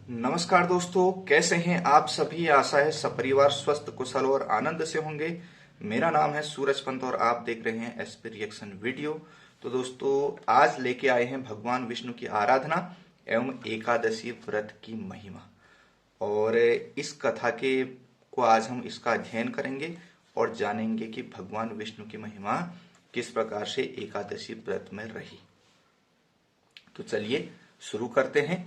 नमस्कार दोस्तों, कैसे हैं आप सभी। आशा है सपरिवार स्वस्थ कुशल और आनंद से होंगे। मेरा नाम है सूरज पंत और आप देख रहे हैं एसपी रिएक्शन वीडियो। तो दोस्तों, आज लेके आए हैं भगवान विष्णु की आराधना एवं एकादशी व्रत की महिमा। और इस कथा के को आज हम इसका अध्ययन करेंगे और जानेंगे कि भगवान विष्णु की महिमा किस प्रकार से एकादशी व्रत में रही। तो चलिए शुरू करते हैं।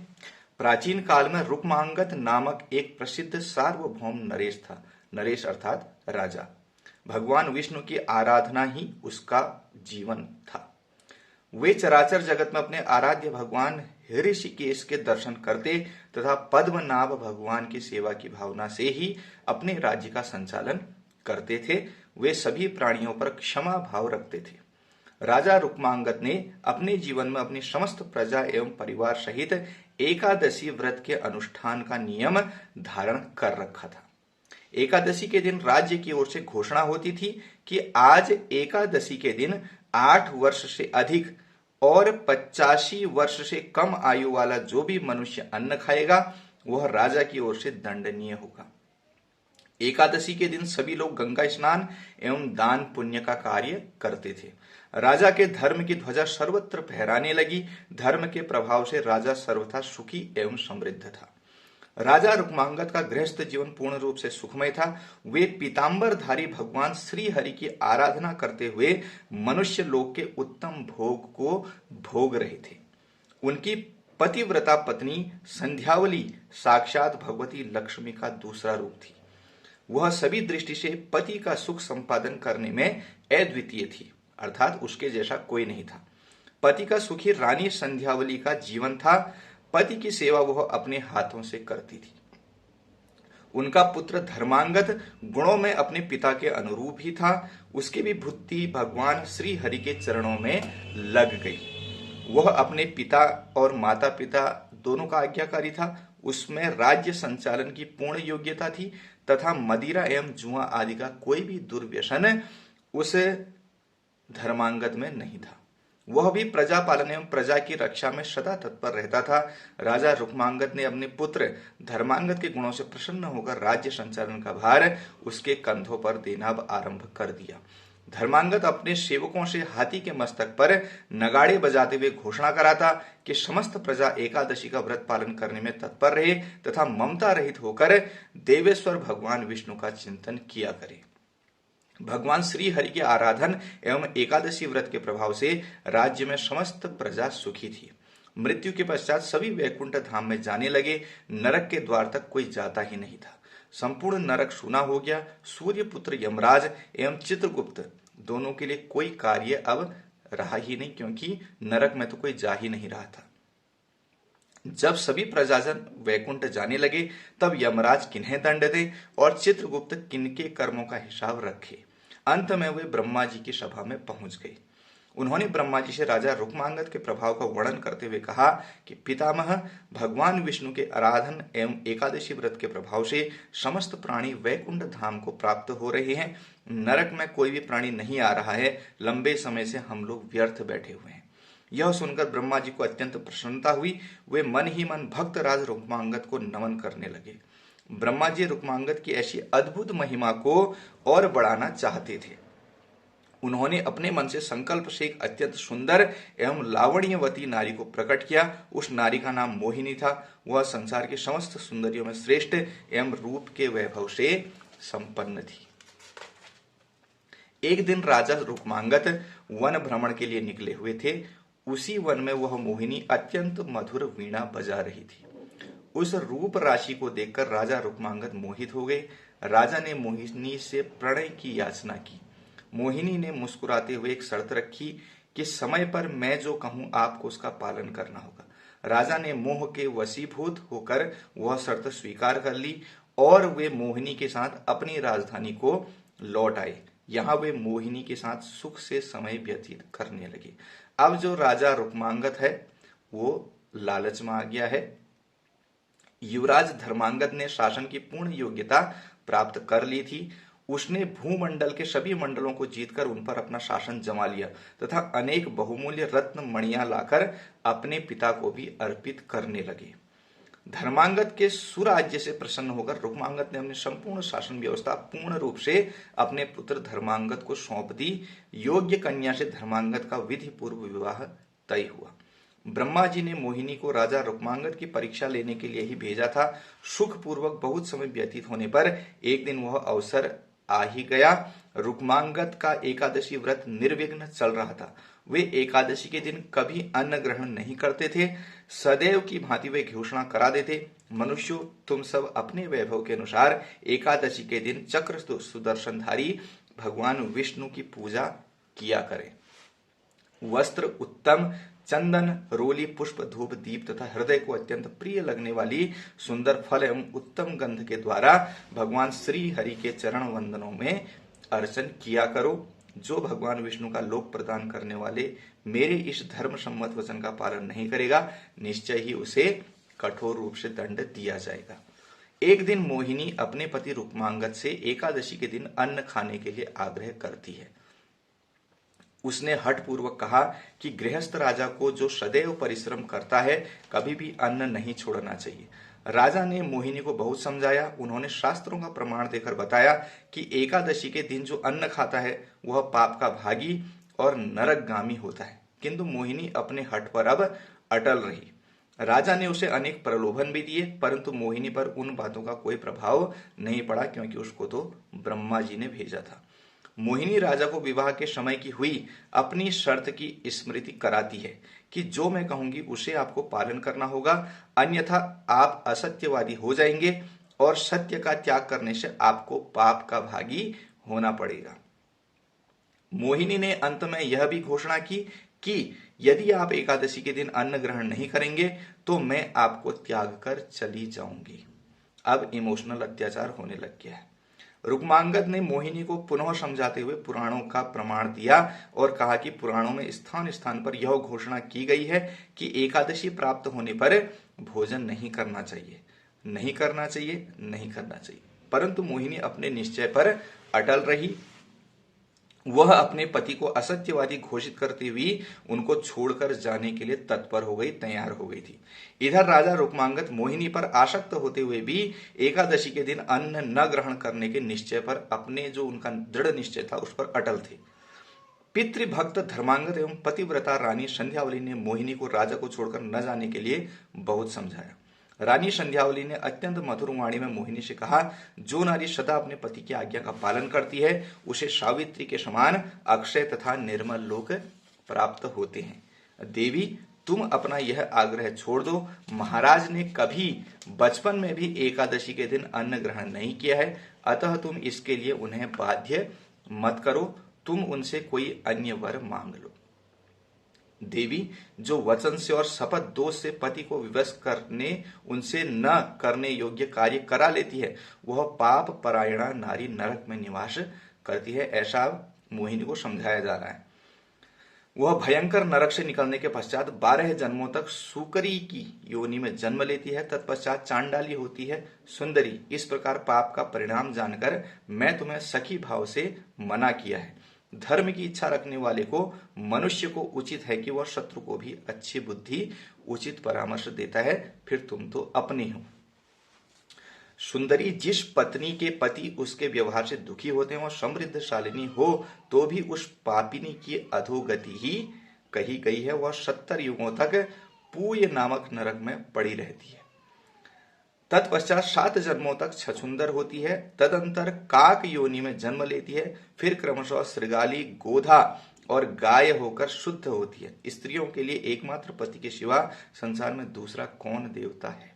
प्राचीन काल में रुक्मांगद नामक एक प्रसिद्ध सार्वभौम नरेश था। नरेश अर्थात राजा। भगवान विष्णु की आराधना ही उसका जीवन था। वे चराचर जगत में अपने आराध्य भगवान ऋषिकेश के दर्शन करते तथा पद्मनाभ भगवान की सेवा की भावना से ही अपने राज्य का संचालन करते थे। वे सभी प्राणियों पर क्षमा भाव रखते थे। राजा रुक्मांगद ने अपने जीवन में अपनी समस्त प्रजा एवं परिवार सहित एकादशी व्रत के अनुष्ठान का नियम धारण कर रखा था। एकादशी के दिन राज्य की ओर से घोषणा होती थी कि आज एकादशी के दिन 8 वर्ष से अधिक और 85 वर्ष से कम आयु वाला जो भी मनुष्य अन्न खाएगा वह राजा की ओर से दंडनीय होगा। एकादशी के दिन सभी लोग गंगा स्नान एवं दान पुण्य का कार्य करते थे। राजा के धर्म की ध्वजा सर्वत्र फहराने लगी। धर्म के प्रभाव से राजा सर्वथा सुखी एवं समृद्ध था। राजा रुक्मांगद का गृहस्थ जीवन पूर्ण रूप से सुखमय था। वे पीतांबरधारी भगवान श्री हरि की आराधना करते हुए मनुष्य लोक के उत्तम भोग को भोग रहे थे। उनकी पतिव्रता पत्नी संध्यावली साक्षात भगवती लक्ष्मी का दूसरा रूप थी। वह सभी दृष्टि से पति का सुख संपादन करने में अद्वितीय थी, अर्थात उसके जैसा कोई नहीं था। पति का सुखी रानी संध्यावली का जीवन था। पति की सेवा वह अपने हाथों से करती थी। उनका पुत्र धर्मांगद गुणों में अपने पिता के अनुरूप ही था। उसकी भी बुद्धि भगवान श्री हरि के चरणों में लग गई। वह अपने पिता और माता पिता दोनों का आज्ञाकारी था। उसमें राज्य संचालन की पूर्ण योग्यता थी तथा मदिरा एवं जुआ आदि का कोई भी दुर्व्यसन उस धर्मांगद में नहीं था। वह भी प्रजा पालन एवं प्रजा की रक्षा में सदा तत्पर रहता था। राजा रुक्मांगद ने अपने पुत्र धर्मांगद के गुणों से प्रसन्न होकर राज्य संचालन का भार उसके कंधों पर देना आरंभ कर दिया। धर्मांगद अपने सेवकों से हाथी के मस्तक पर नगाड़े बजाते हुए घोषणा कराता कि समस्त प्रजा एकादशी का व्रत पालन करने में तत्पर रहे तथा ममता रहित होकर देवेश्वर भगवान विष्णु का चिंतन किया करे। भगवान श्री हरि के आराधन एवं एकादशी व्रत के प्रभाव से राज्य में समस्त प्रजा सुखी थी। मृत्यु के पश्चात सभी वैकुंठ धाम में जाने लगे। नरक के द्वार तक कोई जाता ही नहीं था। संपूर्ण नरक सूना हो गया। सूर्य पुत्र यमराज एवं चित्रगुप्त दोनों के लिए कोई कार्य अब रहा ही नहीं, क्योंकि नरक में तो कोई जा ही नहीं रहा था। जब सभी प्रजाजन वैकुंठ जाने लगे तब यमराज किन्हें दंड दे और चित्रगुप्त किनके कर्मों का हिसाब रखे। अंत में वे ब्रह्मा जी की सभा में पहुंच गए। उन्होंने ब्रह्मा जी से राजा रुक्मांगद के प्रभाव का वर्णन करते हुए कहा कि पितामह, भगवान विष्णु के आराधन एवं एकादशी व्रत के प्रभाव से समस्त प्राणी वैकुंठ धाम को प्राप्त हो रहे हैं। नरक में कोई भी प्राणी नहीं आ रहा है। लंबे समय से हम लोग व्यर्थ बैठे हुए हैं। यह सुनकर ब्रह्मा जी को अत्यंत प्रसन्नता हुई। वे मन ही मन भक्त राज रुक्मांगद को नमन करने लगे। ब्रह्मा जी रुक्मांगद की ऐसी अद्भुत महिमा को और बढ़ाना चाहते थे। उन्होंने अपने मन से संकल्प से एक अत्यंत सुंदर एवं लावण्यवती नारी को प्रकट किया। उस नारी का नाम मोहिनी था। वह संसार की समस्त सुंदरियों में श्रेष्ठ एवं रूप के वैभव से संपन्न थी। एक दिन राजा रुक्मांगद वन भ्रमण के लिए निकले हुए थे। उसी वन में वह मोहिनी अत्यंत मधुर वीणा बजा रही थी। उस रूप राशि को देखकर राजा रुक्मांगद मोहित हो गए। राजा ने मोहिनी से प्रणय की याचना की। मोहिनी ने मुस्कुराते हुए एक शर्त रखी कि समय पर मैं जो कहूं आपको उसका पालन करना होगा। राजा ने मोह के वशीभूत होकर वह शर्त स्वीकार कर ली और वे मोहिनी के साथ अपनी राजधानी को लौट आए। यहाँ वे मोहिनी के साथ सुख से समय व्यतीत करने लगे। अब जो राजा रुक्मांगद है वो लालच में आ गया है। युवराज धर्मांगद ने शासन की पूर्ण योग्यता प्राप्त कर ली थी। उसने भूमंडल के सभी मंडलों को जीतकर उन पर अपना शासन जमा लिया तथा अनेक बहुमूल्य रत्न मणियां लाकर अपने पिता को भी अर्पित करने लगे। धर्मांगद के सुराज्य से प्रसन्न होकर रुक्मांगद ने अपनी संपूर्ण शासन व्यवस्था पूर्ण रूप से अपने पुत्र धर्मांगद को सौंप दी। योग्य कन्या से धर्मांगद का विधि पूर्व विवाह तय हुआ। ब्रह्मा जी ने मोहिनी को राजा रुक्मांगद की परीक्षा लेने के लिए ही भेजा था। सुख पूर्वक बहुत समय व्यतीत होने पर एक दिन वह अवसर आ ही गया। रुक्मांगद का एकादशी व्रत निर्विघ्न चल रहा था। वे एकादशी के दिन कभी अन्न ग्रहण नहीं करते थे। सदैव की भांति वे घोषणा करा देते, मनुष्यों, तुम सब अपने वैभव के अनुसार एकादशी के दिन चक्र सुदर्शनधारी भगवान विष्णु की पूजा किया करें। वस्त्र उत्तम, चंदन, रोली, पुष्प, धूप, दीप तथा हृदय को अत्यंत प्रिय लगने वाली सुंदर फल एवं उत्तम गंध के द्वारा भगवान श्री हरि के चरण वंदनों में अर्चन किया करो। जो भगवान विष्णु का लोक प्रदान करने वाले मेरे इस धर्म सम्मत वचन का पालन नहीं करेगा, निश्चय ही उसे कठोर रूप से दंड दिया जाएगा। एक दिन मोहिनी अपने पति रुक्मांगद से एकादशी के दिन अन्न खाने के लिए आग्रह करती है। उसने हठ पूर्वक कहा कि गृहस्थ राजा को जो सदैव परिश्रम करता है, कभी भी अन्न नहीं छोड़ना चाहिए। राजा ने मोहिनी को बहुत समझाया। उन्होंने शास्त्रों का प्रमाण देकर बताया कि एकादशी के दिन जो अन्न खाता है वह पाप का भागी और नरकगामी होता है। किंतु मोहिनी अपने हठ पर अब अटल रही। राजा ने उसे अनेक प्रलोभन भी दिए, परंतु मोहिनी पर उन बातों का कोई प्रभाव नहीं पड़ा, क्योंकि उसको तो ब्रह्मा जी ने भेजा था। मोहिनी राजा को विवाह के समय की हुई अपनी शर्त की स्मृति कराती है कि जो मैं कहूंगी उसे आपको पालन करना होगा, अन्यथा आप असत्यवादी हो जाएंगे और सत्य का त्याग करने से आपको पाप का भागी होना पड़ेगा। मोहिनी ने अंत में यह भी घोषणा की कि यदि आप एकादशी के दिन अन्न ग्रहण नहीं करेंगे तो मैं आपको त्याग कर चली जाऊंगी। अब इमोशनल अत्याचार होने लग गया है। रुक्मांगद ने मोहिनी को पुनः समझाते हुए पुराणों का प्रमाण दिया और कहा कि पुराणों में स्थान स्थान पर यह घोषणा की गई है कि एकादशी प्राप्त होने पर भोजन नहीं करना चाहिए, नहीं करना चाहिए, नहीं करना चाहिए। परंतु मोहिनी अपने निश्चय पर अटल रही। वह अपने पति को असत्यवादी घोषित करती हुई उनको छोड़कर जाने के लिए तत्पर हो गई, तैयार हो गई थी। इधर राजा रुक्मांगद मोहिनी पर आसक्त होते हुए भी एकादशी के दिन अन्न न ग्रहण करने के निश्चय पर, अपने जो उनका दृढ़ निश्चय था उस पर अटल थे। पितृभक्त धर्मांगद एवं पतिव्रता रानी संध्यावली ने मोहिनी को राजा को छोड़कर न जाने के लिए बहुत समझाया। रानी संध्यावली ने अत्यंत मधुर वाणी में मोहिनी से कहा, जो नारी सदा अपने पति की आज्ञा का पालन करती है उसे सावित्री के समान अक्षय तथा निर्मल लोक प्राप्त होते हैं। देवी, तुम अपना यह आग्रह छोड़ दो। महाराज ने कभी बचपन में भी एकादशी के दिन अन्न ग्रहण नहीं किया है, अतः तुम इसके लिए उन्हें बाध्य मत करो। तुम उनसे कोई अन्य वर मांग लो। देवी, जो वचन से और शपथ दोष से पति को विवश करने, उनसे न करने योग्य कार्य करा लेती है, वह पाप परायणा नारी नरक में निवास करती है, ऐसा मोहिनी को समझाया जा रहा है। वह भयंकर नरक से निकलने के पश्चात 12 जन्मों तक सुकरी की योनि में जन्म लेती है, तत्पश्चात चांडाली होती है सुंदरी। इस प्रकार पाप का परिणाम जानकर मैं तुम्हें सखी भाव से मना किया है। धर्म की इच्छा रखने वाले को, मनुष्य को उचित है कि वह शत्रु को भी अच्छी बुद्धि, उचित परामर्श देता है, फिर तुम तो अपनी हो। सुंदरी, जिस पत्नी के पति उसके व्यवहार से दुखी होते हैं, वह समृद्धशालिनी हो तो भी उस पापिनी की अधोगति ही कही गई है। वह 70 युगों तक पूय नामक नरक में पड़ी रहती है। तत्पश्चात 7 जन्मों तक छछुंदर होती है, तदंतर काक योनि में जन्म लेती है, फिर क्रमशः श्रृगाली, गोधा और गाय होकर शुद्ध होती है। स्त्रियों के लिए एकमात्र पति के सिवा संसार में दूसरा कौन देवता है।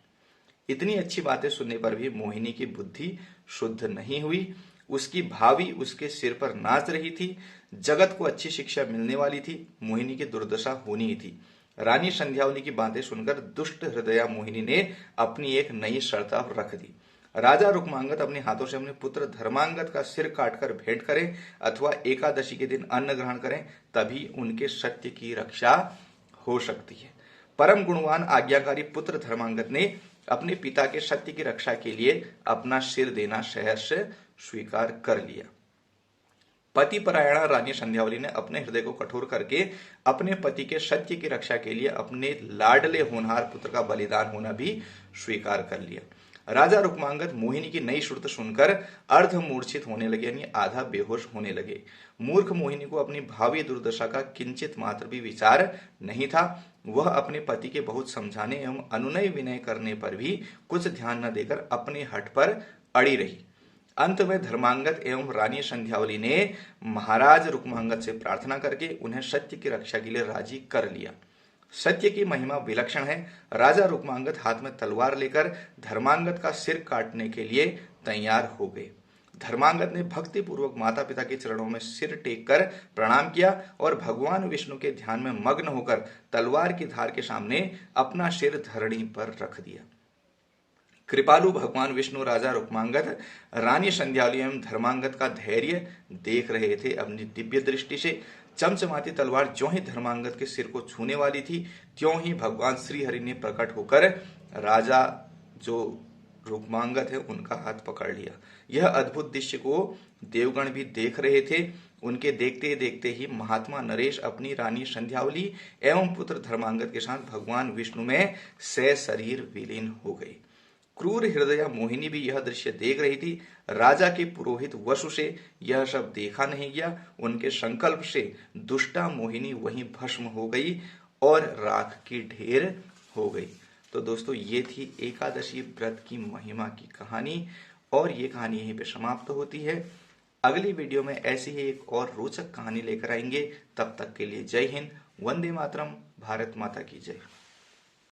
इतनी अच्छी बातें सुनने पर भी मोहिनी की बुद्धि शुद्ध नहीं हुई। उसकी भावी उसके सिर पर नाच रही थी। जगत को अच्छी शिक्षा मिलने वाली थी, मोहिनी की दुर्दशा होनी ही थी। रानी संध्यावली की बातें सुनकर दुष्ट हृदया मोहिनी ने अपनी एक नई शर्त रख दी। राजा रुक्मांगद अपने हाथों से अपने पुत्र धर्मांगद का सिर काटकर भेंट करें अथवा एकादशी के दिन अन्न ग्रहण करें, तभी उनके सत्य की रक्षा हो सकती है। परम गुणवान आज्ञाकारी पुत्र धर्मांगद ने अपने पिता के सत्य की रक्षा के लिए अपना सिर देना सहर्ष स्वीकार कर लिया। पति परायणा रानी संध्यावली ने अपने हृदय को कठोर करके अपने पति के सत्य की रक्षा के लिए अपने लाडले होनहार पुत्र का बलिदान होना भी स्वीकार कर लिया। राजा रुक्मांगद मोहिनी की नई श्रुत सुनकर अर्ध मूर्छित होने लगे, यानी आधा बेहोश होने लगे। मूर्ख मोहिनी को अपनी भावी दुर्दशा का किंचित मात्र भी विचार नहीं था। वह अपने पति के बहुत समझाने एवं अनुनय विनय करने पर भी कुछ ध्यान न देकर अपने हठ पर अड़ी रही। अंत में धर्मांगद एवं रानी संध्यावली ने महाराज रुक्मांगद से प्रार्थना करके उन्हें सत्य की रक्षा के लिए राजी कर लिया। सत्य की महिमा विलक्षण है। राजा रुक्मांगद हाथ में तलवार लेकर धर्मांगद का सिर काटने के लिए तैयार हो गए। धर्मांगद ने भक्ति पूर्वक माता पिता के चरणों में सिर टेक कर प्रणाम किया और भगवान विष्णु के ध्यान में मग्न होकर तलवार की धार के सामने अपना सिर धरणी पर रख दिया। कृपालु भगवान विष्णु राजा रुक्मांगद रानी संध्यावली एवं धर्मांगद का धैर्य देख रहे थे। अपनी दिव्य दृष्टि से चमचमाती तलवार ज्यों ही धर्मांगद के सिर को छूने वाली थी, त्यों ही भगवान श्री हरि ने प्रकट होकर राजा जो रुक्मांगद है उनका हाथ पकड़ लिया। यह अद्भुत दृश्य को देवगण भी देख रहे थे। उनके देखते देखते ही महात्मा नरेश अपनी रानी संध्यावली एवं पुत्र धर्मांगद के साथ भगवान विष्णु में सशरीर विलीन हो गए। क्रूर हृदया मोहिनी भी यह दृश्य देख रही थी। राजा के पुरोहित वसु से यह सब देखा नहीं गया। उनके संकल्प से दुष्टा मोहिनी वहीं भस्म हो गई और राख की ढेर हो गई। तो दोस्तों, ये थी एकादशी व्रत की महिमा की कहानी और ये कहानी यहीं पे समाप्त होती है। अगली वीडियो में ऐसी ही एक और रोचक कहानी लेकर आएंगे। तब तक के लिए जय हिंद, वंदे मातरम, भारत माता की जय।